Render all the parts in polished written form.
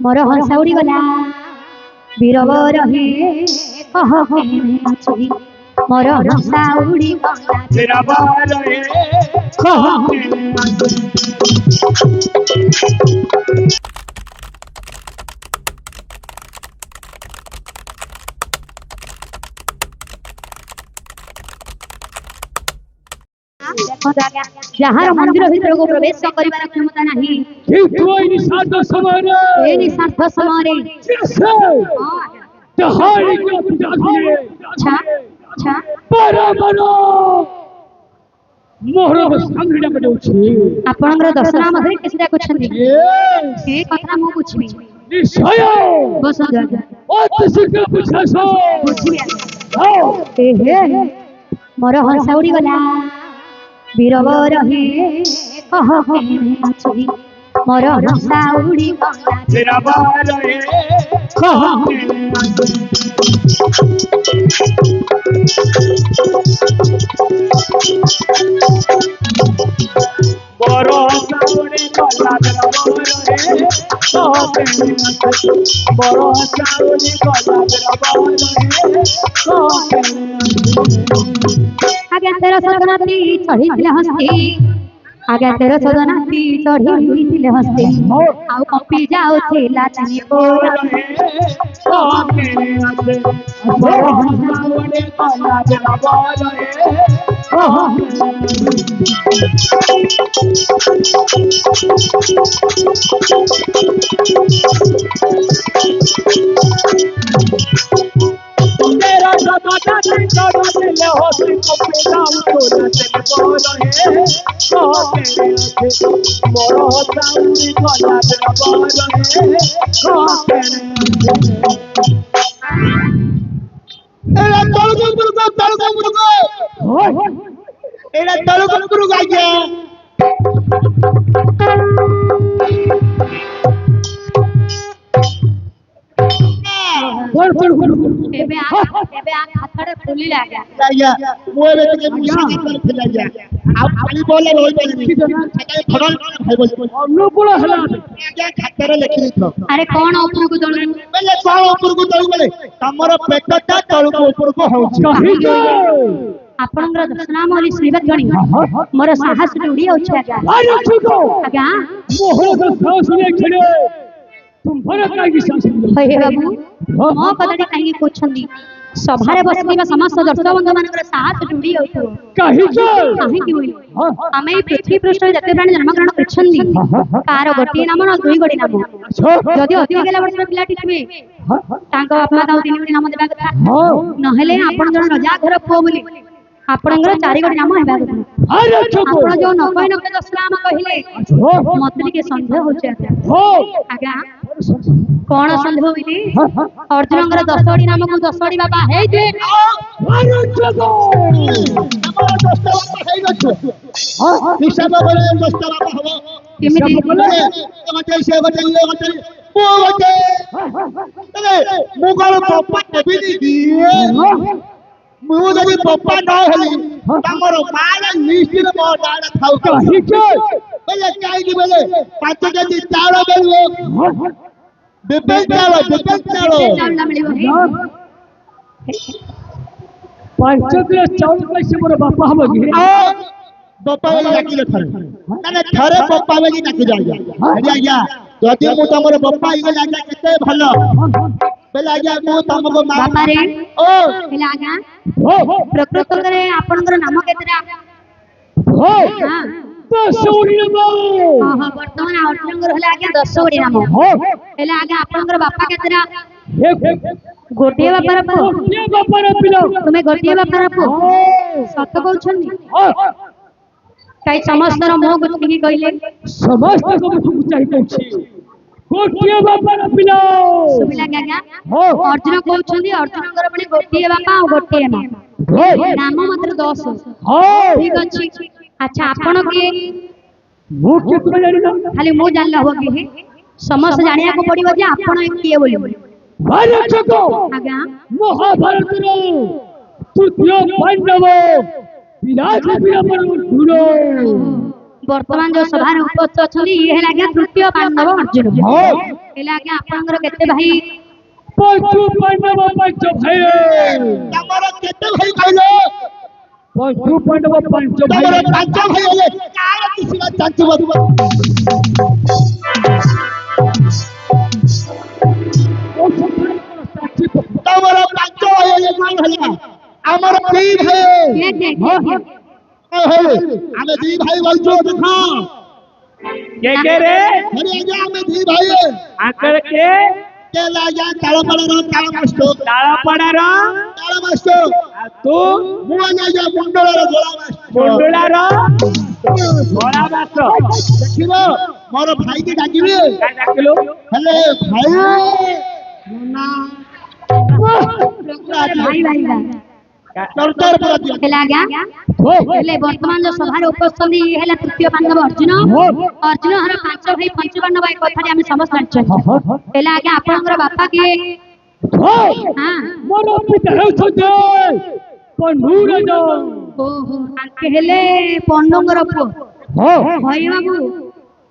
मोर हंसा उड़ी गला बीरवर हे कह नाची मोर हंसा उड़ी गला बीरवर हे कह जहार मंदिर भीतर को प्रवेश करिबार क्षमता नाही निषाद समय अच्छा मोहर संगीत बजाउछि आपनकर दशरा मध्ये किसी डाकुछन्ती ए कथा मु बुझिबी निश्चय बस जागा अति शीघ्र बुझासो बुझिबी ए हे मोर हंसा उड़ी गला बीरवर हे कह नाची मोर हंसा उड़ी गला बीरवर हे कह बरो साउड़ी गला बीरवर हे बरो साउड़ी गला बीरवर हे आगे तेरा सदनाती चढ़ी दिले हस्ती आगे तेरा सदनाती चढ़ी दिले हस्ती आउ कंपी जाओ थेला चनी पोरा तेरा सदा चढ़ दिले होसी कंपी जाओ थेला चनी पोरा मोरो साउड़ी गला एबे आ हाथड़े फुली लागा मोरे के मुसाकी कर फैला जा आ खाली बोले रोई बोले छटाई खडल खाइ बोल अनुकूल हला आगे खातर लिखि थो अरे कौन ऊपर को दळ बोले कौन ऊपर को दळ बोले तमरो पेटटा तळ को ऊपर को होउछ कहि जो आपनकर दशनाम वाली श्रीवत गणी मोर साहस उड़ी होछ आगा अरे छुको आगा मोहर साहस ने खड़े तुम भरत लागी साहस हे बाबू मो कदडी काई कोछंदी सभारे बसबा समस्त दर्शक बंधु मानकर साहस जुड़ी होतो कहि जो काहे कि होई आमे पृथ्वी पृष्ठ जते प्राणी जन्म ग्रहण करछंदी कार गोटी नाम न दुई गोटी नाम जदि अति गेला वर्ष पिलाटी थिबे तांको बापा दाउ तीन गोटी नाम देबा कथा न हेले आपन जन रजा घर पो बोली आपनकर चारि गोटी नाम हेबा कथा अरे छको आपन जो न कहि न दशनाम कहिले मतरी के संदेह होचे आगा कौन संदेह होइली अर्जुनकर 10 नाम को 10 बाबा हे जे अरे छको हमर 10 बाबा हे गछ हिसाब बोले 10 बाबा हबो केमिति बोले गटे से गटे ये गटे ओ गटे अरे मुगल पप्पा देबी दिए मु जदी पप्पा न हेली तमरो माला लिस्ट मो डाला खाउ कहि के बोले काई की बोले 5 केजी चावल बेलो बेबे चावल चावल मिलिबो 5 किलो चावल कैसे मोर बापा हम गे बापा वाला डाकिले थरे माने थरे बापा वाली डाकि जाइया अरे या जदी मु तमरो बापा इगो लागा केते भलो बेला आज्ञा मु तमको बापा रे ओ बेला आज्ञा प्रकृत करे आपनकर नाम केतरा हो हां 10 ओडी नाम हां वर्तमान अर्जुनकर हला आज्ञा 10 ओडी नाम हो बेला आज्ञा आपनकर बापा केतरा गोटे बापार पो गोटे बापार पिलो तुमे गोटे बापार पो सत कहउछनी काई समस्त मोह गुठी की कहिले समस्त को मुझे चाहि कहछि गोटे बापार पिलो सुबिला गागा अर्जुन कहउछनी अर्जुनकर बने गोटे बापा और गोटे मां नाम मात्र 10 ठीक अछि अच्छा आपण के मु के तुम जानि ना खाली मु जानला हो कि समस्त जानिया को पड़िबो जे आपण किए बोली अरे छको आगा महाभारत रो तृतीय पांडव विराट वीर पर धुरो वर्तमान जो सभा उपस्थित अछली ये हेला के तृतीय पांडव अर्जुन हेला के आपनकर केते भाई पंचु पांडव पंच भाई तमरो केते भाई कहले पंचु पांडव पंच भाई तमरो पांच भाई हेले कार किसी बात चाचू बाबू तमरो पांच भाई हेले मान हेला हमर दी भाई हमें दी भाई बोलछो देखो के रे अरे आजा हमें दी भाई आकर के लाजा ताळपडार ताळमास्तो ताळपडार ताळमास्तो तू मुआजा जा मुंडळार गोळामास्तो मुंडुलार गोळा मास्तो देखिबो मोर भाई के डाकिबे का डाकलो हेले भाई ना भाई भाई सरकार पर दिया हेला गया हेले वर्तमान जो सभा उपस्थित ये हेला तृतीय पांडव अर्जुन अर्जुन हर पांच भाई पंच पांडव एक कथा हम समझ पाछे हेला गया आपनकर बापा के हां मोर पिता हेउछते पंडुराज ओहो आके हेले पंडंगर पुओ भाई बाबू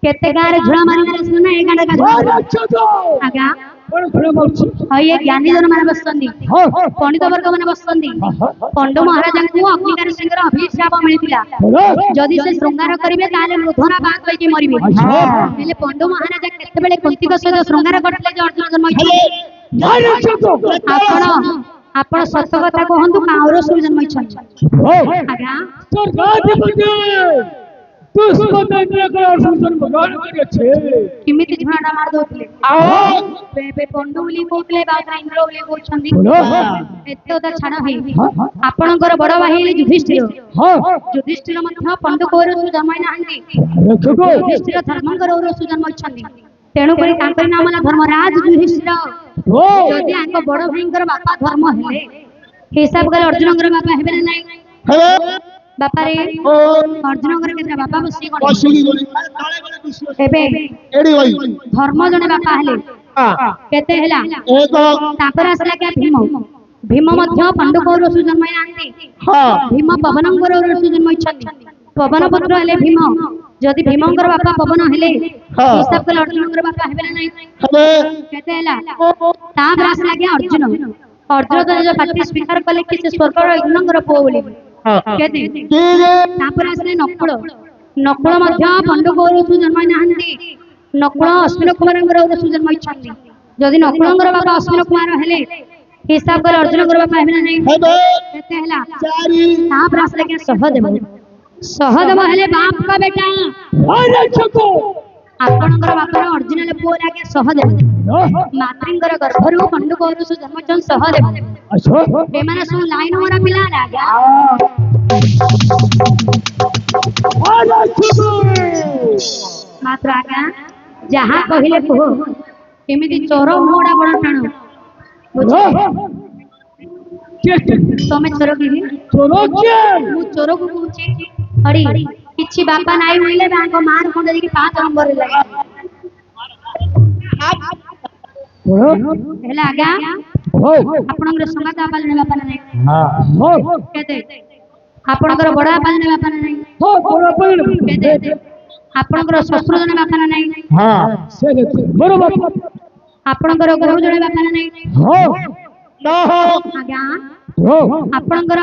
केते गारे झुळा मारी मारे सुना ए गाडा का आगा कोन खड़ा मारछि ये ज्ञानी जन माने बसंदी पंडित वर्ग माने बसंदी पंड महाराज को अग्निकार सिंहर अभिशाप मिलितिला जदि से श्रृंगार करिवे ताले मृधना बाग होई मरिबे हेले पंड महाराज केते बेले कुंती को सहित श्रृंगार करतले जे अर्जुन जन्म आपण सत्य कथा कहंतु काउर सुर जन्म आगा स्वर्गाधिपति पुष्पदंत्र कर अर्जुन भगवान करे छे किमिति झुणाटा मार दोतले बे पंडु बोली कहतले बाबा इंद्र बोली कहछंदी एतो त छाड़ है आपनकर बड़ भाई युधिष्ठिर युधिष्ठिर मध्य पंडु कौरव जन्म नाहंती युधिष्ठिर धर्मंकर कौरव जन्म छंदी तेणु करी तांकर नाम होला धर्मराज युधिष्ठिर जदि आंक बड़ भाईंकर बापा धर्म हेले हिसाब कर अर्जुनकर बापा हेबे नै हेले बापा रे अर्जुनकर केतना बापा बसी कोन बसली गोली ताळे गोली दुश्मन एबे एडी होई धर्म जने बापा हेले केते हेला एक तापर आसला के भीम मध्य पंडु कौरव जन्म नाहंती हां भीम पवनंकर कौरव जन्म छंदी पवन पुत्र हेले भीम जदि भीमंकर बापा पवन हेले हिसाब कर अर्जुनकर बापा हेबे नै हेले केते हेला तापर आसला के अर्जुन अर्जुन जो पार्टी स्वीकार कले कि से स्वर्गर इंद्रंकर पो बोली केते तापर आसले नकुल नकुल मध्य पंडु कौरव जन्म नाहंती नकुल अश्विन कुमारंकर कौरव जन्म छंदी जदि नकुलंकर बापा अश्विन कुमार हेले हिसाब कर अर्जुनकर बापा हेबे नै हेले केते हेला चारी तापर आसले के सहदेव सहदेव हेले बाप का बेटा अरे छको आपनकर बापर ओरिजिनल पुओ लागे सहदेव मातृंकर गर्भरु पंडु कौरव जन्म छन सहदेव अच्छा बेमाने सु लाइन मोरा पिला लागे अरे छको मात्र आगा जहां कहिले को केमिति चोर मोड़ा बड़ टाण तमे चोर की मु चोर को कहूची अड़ी किछि बापा नाई होइले बांको मार कोन देखि 5 नंबर लागे हेला आगा आपनकर संगात आपाल ने बापा नै हां केते आपनकर बड़ा आपाल ने बापा नै हो बड़ा पड़ केते आपनकर ससुर जने बापा नै हां से बरोबर आपनकर गुरु जने बापा नै हो ना आगा हो आपनकर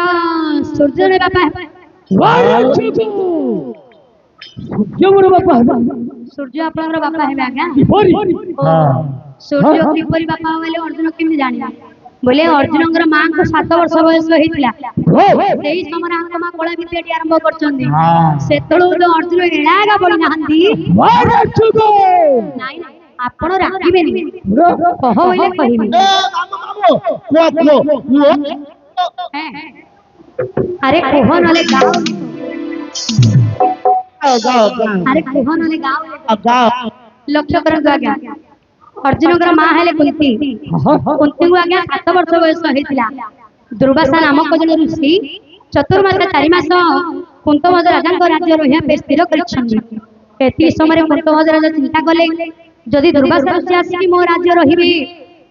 सूर्य जने बापा अरे छको केमरो बापा सूर्य आपनकर बापा हेबे आगा परी हां सूर्य किपरि बापा होले अर्जुन केमि जानिबा बोले अर्जुनकर मां को 7 वर्ष बयस होइतिला सेही समय आंक मां कोळा विद्याटी आरंभ करचंदी सेतळो तो अर्जुन एळागा बोली नाहंती अरे छको नाइ आपण राखिबेनी कह होइले कहिबी ए मामू अरे कोह नले गाओ गाओ अरे कोह नले गाओ गाओ लक्ष्य करन आज्ञा अर्जुनकर मां हेले कुंती कुंती को आज्ञा 7 वर्ष बयस होइतिला दुर्वासा नामक जन ऋषि चतुर्मास 4 मास कुंतमज राजांक राज्य रहिया पे स्थिर करिछन्ती एति समय कुंतमज राजा चिंता कले जदि दुर्वासा ऋषि आसी मो राज्य रहिबे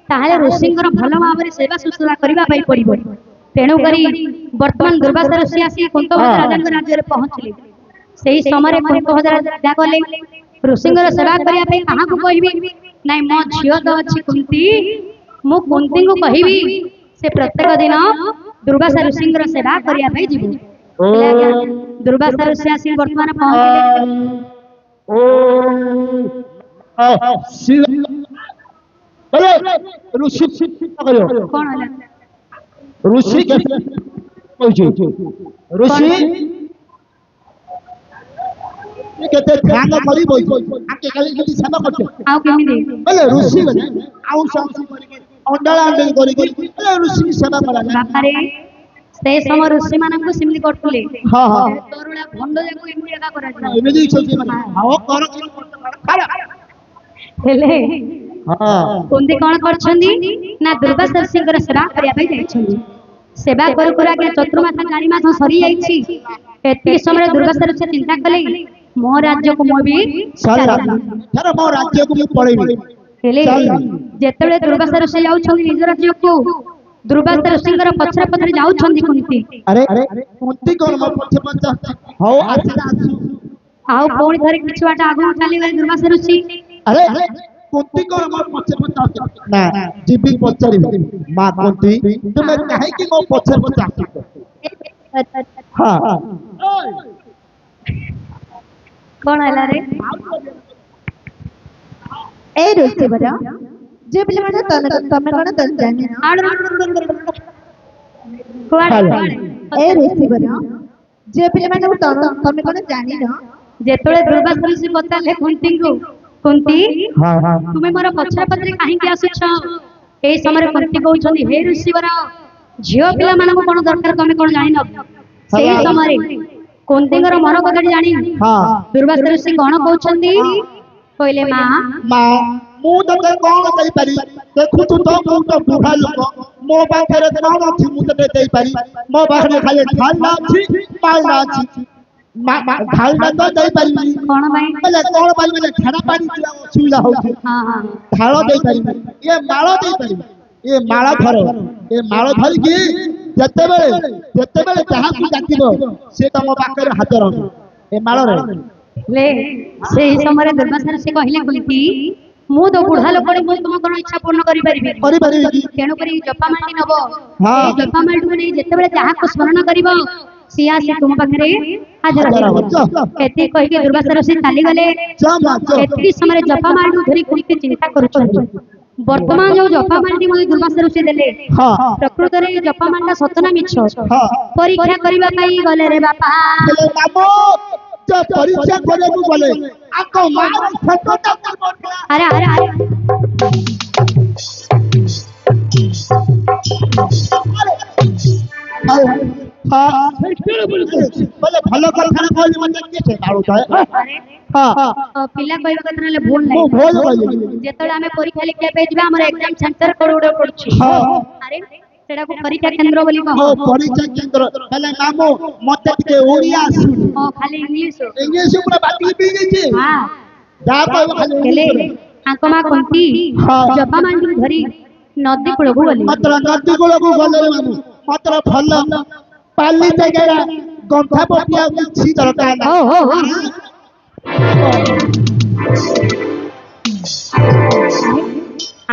ताहाले ऋषिंकर भल भाबरे सेवा शुश्रूषा करिबा पई पड़िबो तेणु करी वर्तमान दुर्वासा ऋषि आसी कुंतमज राजांक राज्य रे पहुंचले सेही समय कुंती विदा कले ऋषिंगर सेवा करिया पे कहा को कहबी नाही मो झियो तो अछि कुंती मु कुंती को कहबी से प्रत्येक दिन दुर्वासा ऋषिंगर सेवा करिया पे जीवु दुर्वासा ऋषि आसी वर्तमान पहुंचले ऋषि कोन होला ऋषि ऋषि केते ध्यान करी बोल आके खाली किति सेवा करते आउ केमिदे बोले ऋषि बने आउ सब करी अंडला अंडल करी बोले ऋषि की सेवा करा बापारे से समय ऋषि मानन सिमली करथुले हां हां तोरुला भंड जाको एमि एका करा जाय एमिदी चलती हां कर खाला हेले हां कुंती कोन करछंदी ना दुर्वासा ऋषिंकर सेवा करिया पे जायछंदी सेवा करू करू के चतुर्मास चारि मास सरी जाईछि एति समय दुर्वासा ऋषि चिंता कले मो राज्य को मो भी चल धर मो राज्य को पळेबी हेले जेतेले दुर्वासा ऋषि जाउछंदी निज राज्य को दुर्वासा ऋषिंकर पछरे पछरे जाउछंदी कुंती अरे कुंती कोन मो पछे पछे हो आछा आछू आउ कोन थरे किछ बाटा आगु चली गले दुर्वासा ऋषि अरे कुंती कोन मो पछे पछे ना जीबी पछरी मां कुंती तुमे काहे कि मो पछे पछे हां कोन हला रे ए ऋषि बरा जे पिले माने तमे कोन तन जाने कोन ए ऋषि बरा जे पिले माने तमे कोन जानि न जेतोले दुर्वासा ऋषि पताले कुंती को कुंती हां हां तुमे मोर पछरे पछरे काहे कि आसुछ ए समय कुंती कहउछंदी हे ऋषि बरा झियो पिला माने कोन दरकार तमे कोन जानि न सेही समय कुंतींगर मन कथि जानि हां दुर्वासा ऋषि कोन कहउछंदी कहले मां मु तते कोन कहि पारी देखु तू तो मु तो बुढ़ा लोक मो पाखरे कोन अछि मु तते देई पारी मो पाखरे खाली ढालना अछि पालना अछि ढालना तो देई पारी कोन भाई बोले कोन पारी बोले खाना पानी दिया सुविधा होछि हां हां ढालो देई पारी ये माळो देई पारी ये माळा धरो ये माळो धरि कि जेतेबेले जहा को डाकिबो से तम पाखरे हाजर हो ए माळो रे ले सेही समय दुर्वासा ऋषि कहले कुंती मु तो बुढ़ा लोकड़े मु तुम कोन इच्छा पूर्ण करि परिबे केनु करी जपा मांडी नबो ए जपा मांडी नै जेतेबेले जहा को स्मरण करिवो सिया से तुम पाखरे हाजर हो एते कहि के दुर्वासा ऋषि चाली गले एति समय जपा मांडी धरि कुंती चिंता करूछन वर्तमान जो जपा मांडी मो दुर्वासा ऋषि देले हां प्रकृत रे जपा मांडा सतना मिछ हां परीक्षा करिबा पई गले रे बापा बोले बाबू जो परीक्षा करे को बोले आको मार फोटो तक बोल अरे अरे अरे हां बोले भलो कर खाना बोल मत के से दारू है अरे हां पिला कहबा कतरा ले भूल मो नाही भोज बोली जेतळे आमे परीक्षा लिखिया पे जिबा हमर एग्जाम सेंटर करोड़े पड़छि हां अरे सेडा को परीक्षा केंद्र बोली मो कहो परीक्षा केंद्र पहले नामो मते के ओडिया सुन ओ खाली इंग्लिश इंग्लिश पूरा बाती पी गई छी हां जा पर खाली केले आंकमा कुंती हाँ। जपा मांडी धरी नदी कूल को गली मात्र नदी कूल को गले मामू मात्र भल पाली जगह गंठा पटिया छी दरकार ना हो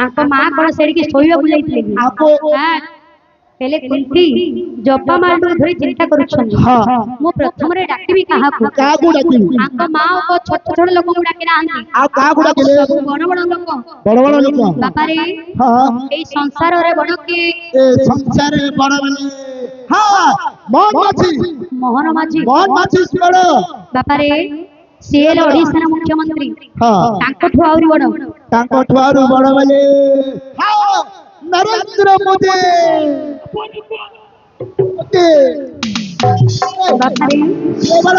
आंको मां कोन सेडी के सोइबा को जाइतले कि आपो हां पहले कुंती जपा मांडी धरी चिंता करूछन हां मो प्रथम रे डाकिबी काहा को का गुडा की आंको मां को छोट छोट लोक को डाके नाहंती आ का गुडा के बड़ बड़ लोक बड़ बड़ लोक बापा रे हां এই সংসার রে বড় কে ए संसार बड़ बने हां मोहन माछी মোহন মাঝি बड़ বাপা রে সিএল ওড়িশার মুখ্যমন্ত্রী हां তাଙ୍କଠୁ ଆହୁରି ବଡ ताको ठुआरू बड़ बने हां नरेंद्र मोदी ओके ବାପା ରେ ये बड़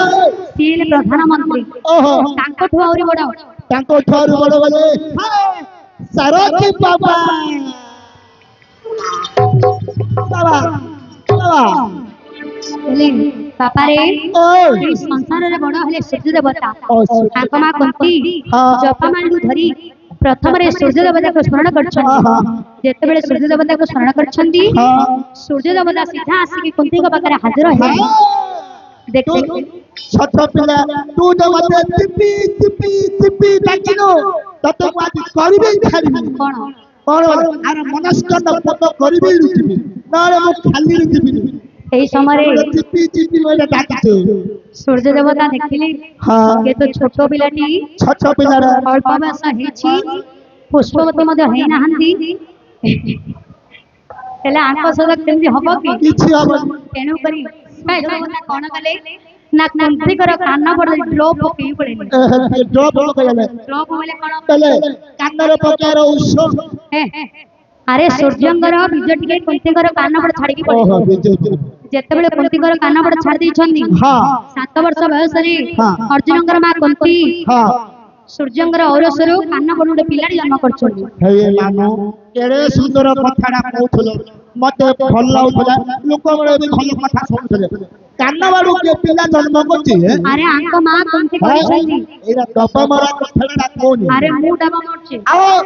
ସିଏଲ ପ୍ରଧାନମନ୍ତ୍ରୀ ओहो ତାଙ୍କଠୁ ଆହୁରି ବଡ ताको ठुआरू बड़ बने हां सरकी बाबा बाबा बाबा ହେଲେ ବାପା ରେ ओ এই ସଂସାରରେ ବଡ ହେଲେ ସୂର୍ଯ୍ୟ ଦେବତା ओ ତାଙ୍କ ମା କୁନ୍ତୀ ହଁ। ଜପାମାଳକୁ ଧରି ପ୍ରଥମରେ ସୂର୍ଯ୍ୟ ଦେବତାକୁ ସ୍ମରଣ କରିଛନ୍ତି ହଁ। ଯେତେବେଳେ ସୂର୍ଯ୍ୟ ଦେବତାକୁ ସ୍ମରଣ କରିଛନ୍ତି हां ସୂର୍ଯ୍ୟ ଦେବତା ସିଧା ଆସିକି କୁନ୍ତୀଙ୍କ ପାଖରେ ହାଜର ହେଲେ ଦେଖ ଛୋଟ ପିଲା ତୁ ତ ମତେ ଚିପି ଚିପି ଚିପି ଡାକିଲୁ ତତେ ମୁଁ ଆଜି କରିବି ଛାଡ଼ିବି କଣ କଣ ଆର ମନସ୍କନ୍ଦ ପଦ କରିବି ଯିବି ନହେଲେ ମୁଁ ଖାଲିରେ ଯିବିନି এই সমୟରେ ଚିପି ଚିପି ମୋତେ ଡାକିଛୁ ସୂର୍ଯ୍ୟ ଦେବତା ଦେଖିଲେ ହଁ ଏ ତ ଛୋଟ ପିଲାଟି ଛୋଟ ପିଲାର ଅଳ୍ପ ବୟସ ହେଇଛି ପୁଷ୍ପବତୀ ମଧ୍ୟ ହେଇନାହାନ୍ତି ହେଲେ ଆଙ୍କ ସହିତ କେମିତି ହବ କି କିଛି ହବନି ତେଣୁ କରି ଦେବତା କଣ କଲେ ନା କୁନ୍ତୀଙ୍କର କାନ ପଡେ ଡ୍ରପ ପକେଇ ପଡେନି ଡ୍ରପ ପକେଇଲେ ଡ୍ରପ ବୋଲେ କଣ କହିଲେ କାନର ପକେଇବାର ଉତ୍ସ ହେ, ଆରେ ସୂର୍ଯ୍ୟଙ୍କର ବୀଜ ଟିକେ କୁନ୍ତୀଙ୍କର କାନ ପଡେ ଛାଡିକି ଓହୋ ପଡେ ବିଜୟ ଯେତେବେଳେ କୁନ୍ତୀଙ୍କର କାନ ପଡେ ଛାଡି ଦେଇଛନ୍ତି ହଁ 7 ବର୍ଷ ବୟସରେ ହଁ। ଅର୍ଜୁନଙ୍କର ମା କୁନ୍ତୀ ହଁ ସୂର୍ଯ୍ୟଙ୍କର ଔରସରୁ କାନ ପଡୁ ଗୋଟେ ପିଲାଟି ଜନ୍ମ କରୁଛନ୍ତି ହେ ମାମୁ କେଡେ ସୁନ୍ଦର କଥାଟା କହୁଥିଲ ମତେ ଭଲ ଲାଗୁଥିଲା ଲୋକମାନେ ବି ଭଲ କଥା ଶୁଣୁଥିଲେ କାନ ବାଡୁ କିଏ ପିଲା ଜନ୍ମ କରୁଛି ଆରେ ଆଙ୍କ ମା କୁନ୍ତୀ କହିଛନ୍ତି ଏଇଟା ଦବମରା କଥାଟା କହୁନି ଆରେ ମୁଁ ଡାବ ମରୁଛି ଆଉ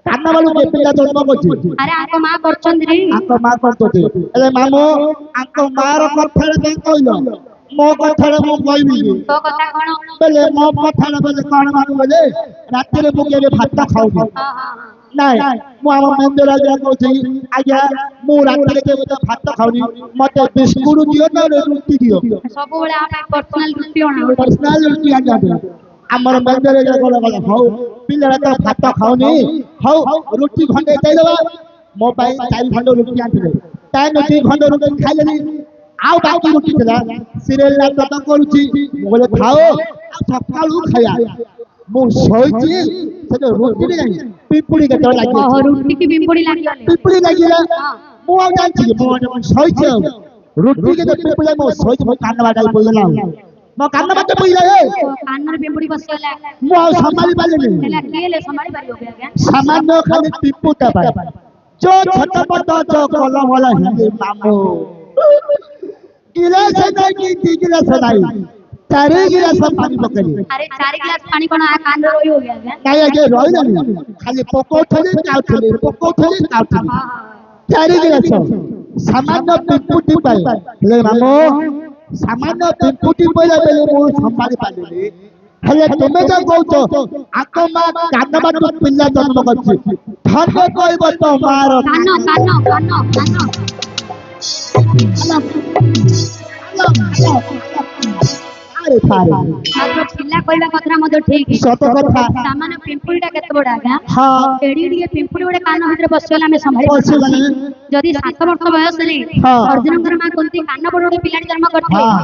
କାନ ବାଡୁ କିଏ ପିଲା ଜନ୍ମ କରୁଛି ଆରେ ଆଙ୍କ ମା କରୁଛନ୍ତି ରେ ଆଙ୍କ ମା କରୁଛନ୍ତି ହେଲେ ମାମୁ ଆଙ୍କ ମାର କଥାରେ କାଇଁ କହିଲ ମୋ କଥାରେ ମୁଁ କହିବି ତୋ କଥା କଣ ବେଲେ ମୋ କଥାରେ ବେଲେ କଣ ମାମୁ ବେଲେ ରାତିରେ ମୁଁ କେବେ ଭାତ ଖାଉନି ହଁ ହଁ ନାଇଁ ମୁଁ ଆମ ମନ୍ଦିର ଆଜ୍ଞା କହୁଛି ଆଜ୍ଞା ମୁଁ ରାତିରେ କେବେ ତ ଭାତ ଖାଉନି ମତେ ବିସ୍କୁଟ ଦିଅ ନହେଲେ ରୁଟି ଦିଅ ସବୁବେଳେ ଆମ ପାଇଁ ପର୍ସନାଲ ରୁଟି ଅଣା ହଉଛି ପର୍ସନାଲ ରୁଟି ଆଜ୍ଞା ଦିଅ ଆମର ମନ୍ଦିର ଗଲେ ହଉ ପିଲାଟା ତ ଭାତ ଖାଉନି ହଉ ରୁଟି ଖଣ୍ଡେ ଦେଇଦବା ମୋ ପାଇଁ 4 ଖଣ୍ଡ ରୁଟି ଆଣିଥିଲେ ତାହେଲେ 2 ଖଣ୍ଡ ରୁଟି ଖାଇଲେନି ଆଉ ବାକି ରୁଟି ଥିଲା ସିରିଏଲ ନାଟକ କରୁଛି ମୁଁ କହିଲେ ଖାଅ ଆଉ ସକାଳୁ ଖାଇବା ମୁଁ ଶୋଇଛି ସେଟା ରୁଟିରେ ଯାଇ ପିମ୍ପୁଡ଼ି କେତେବେଳେ ଲାଗିଛି ଓହୋ ରୁଟି କି ବିମ୍ପୁଡି ଲାଗିଗଲେ ପିମ୍ପୁଡ଼ି ଲାଗିଲା ହଁ ମୁଁ ଆଉ ଜାଣିଛି କି ମୁଁ ଶୋଇଛି ଆଉ ରୁଟି କେତେ ପିମ୍ପୁଡ଼ି ମୁଁ ଶୋଇଛି ମୋ କାନ ବାଟା ପଡ଼ିଗଲା ଆଉ ମୋ କାନ ବାଟା ପଡ଼ିଲା ତୋ କାନରେ ବିମ୍ପୁଡି ବସିଗଲା ମୁଁ ଆଉ ସମ୍ଭାଳି ପାରିଲିନି ହେଲା କିଏ ହେଲେ ସମ୍ଭାଳି ପାରିବ କି ଆଜ୍ଞା ସାମାନ୍ୟ ଖାଲି ପିମ୍ପୁଟା ପାଏ जो छटपट जो कलम वाला हिंदी मामू गिलास नहीं की 2 गिलास नहीं 4 गिलास पानी पकड़ी अरे 4 गिलास पानी कोण आ कान रोई हो गया क्या नहीं आगे रोई नहीं खाली पकोठले काउठले 4 गिलास सामान्य पिंपुटी पाए ले मामू सामान्य पिंपुटी पइला बेले मो संभाली पालिनी हेले तुमे जो कहउछ आको मा कान बाटू पिल्ला जन्म करछि धन्य कहब तो मार कान कान कान कान अरे थारे मात्र पिल्ला कहला कथरा मधे ठीक सत कथा सामान्य पिंपुड़ीटा केते बड़ आगा हां एडी डिगे पिंपुड़ी गोटे कान भितर बसिगला ଆମେ संभाଳି पछी गले जदि 7 वर्ष बयसरे हाँ। अर्जुनकर मां कुंती कान बड़ गोटे पिलाटी जन्म करथे हां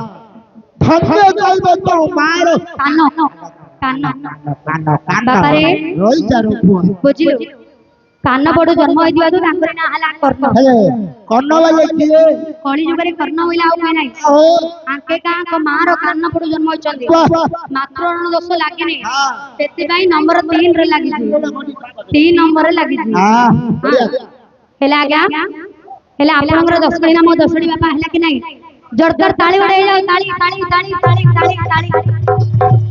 धन्य कहब तो मार कान कान कान बाबा रे रोई चारो पुआ बुझिलो कान बड़ जन्म होई दिया तो तांकर ना हला कर्ण हेले कर्ण वाले किए कଳି जुगरे कर्ण होइला आउ कोइ नाही ओ आंके का को मार कान बड़ जन्म होइचंदी वाह मात्र दोष लागिनी हां सेति भाई नंबर 3 रे लागि 3 नंबर रे लागि हां हेला आज्ञा हेला आपनकर दसड़ी ना मो दसड़ी बापा हेला कि नाही जोरदार ताली बड़ाई जाओ ताली ताली ताली ताली ताली ताली